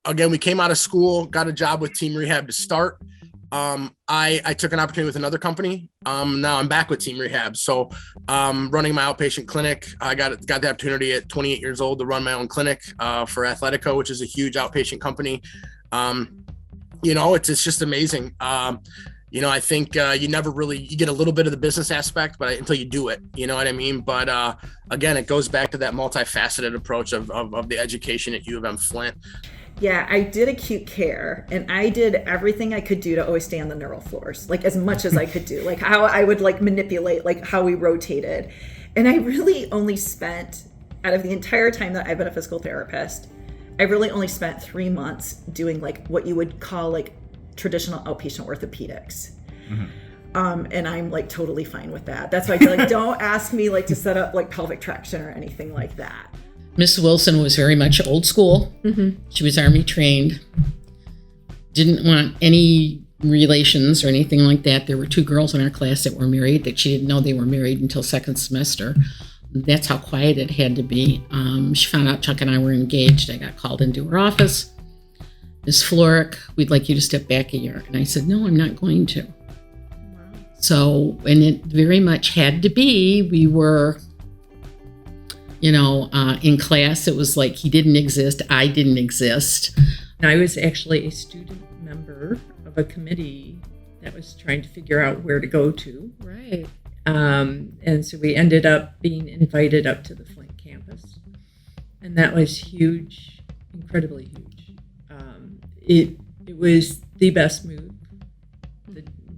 again, we came out of school, got a job with Team Rehab to start. I took an opportunity with another company. Now I'm back with Team Rehab. So running my outpatient clinic. I got the opportunity at 28 years old to run my own clinic for Athletico, which is a huge outpatient company. It's just amazing. I think you never really, you get a little bit of the business aspect, but until you do it, you know what I mean? But again, it goes back to that multifaceted approach of the education at U of M Flint. Yeah, I did acute care, and I did everything I could do to always stay on the neural floors, like as much as I could do, like how I would like manipulate, like how we rotated. And I really only spent, out of the entire time that I've been a physical therapist, I really only spent 3 months doing like what you would call like traditional outpatient orthopedics. Mm-hmm. And I'm like totally fine with that. That's why I feel like don't ask me like to set up like pelvic traction or anything like that. Miss Wilson was very much old school. Mm-hmm. She was Army trained. Didn't want any relations or anything like that. There were 2 girls in our class that were married that she didn't know they were married until second semester. That's how quiet it had to be. She found out Chuck and I were engaged. I got called into her office. Miss Florick, we'd like you to step back a year. And I said, no, I'm not going to. Wow. So, and it very much had to be, we were, in class, it was like he didn't exist, I didn't exist. I was actually a student member of a committee that was trying to figure out where to go to. Right. And so we ended up being invited up to the Flint campus. And that was huge, incredibly huge. It was the best move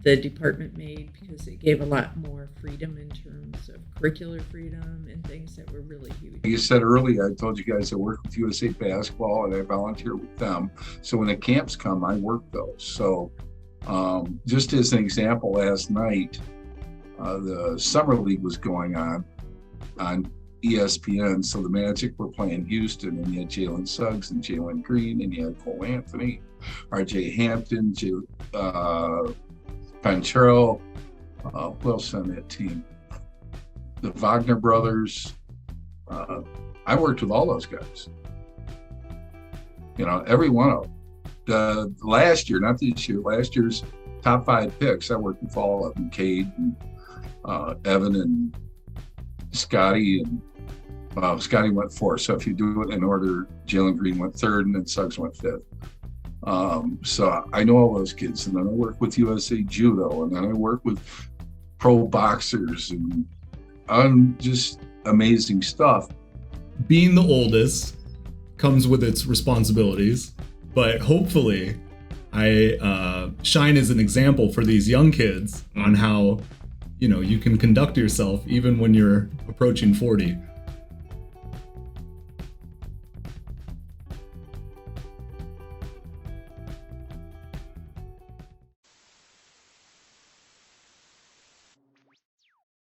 the department made because it gave a lot more freedom in terms of curricular freedom and things that were really huge. You said earlier, I told you guys I work with USA Basketball and I volunteer with them. So when the camps come, I work those. So just as an example, last night, the Summer League was going on ESPN. So the Magic were playing Houston, and you had Jalen Suggs and Jalen Green, and you had Cole Anthony, RJ Hampton, Panchero, who else on that team? The Wagner brothers. I worked with all those guys. Every one of them. Last year, not this year, last year's top 5 picks, I worked with all of them. Cade and Evan and Scotty, and Scotty went 4th. So if you do it in order, Jalen Green went 3rd, and then Suggs went 5th. So I know all those kids, and then I work with USA Judo, and then I work with pro boxers, and just amazing stuff. Being the oldest comes with its responsibilities, but hopefully I shine as an example for these young kids on how you can conduct yourself even when you're approaching 40.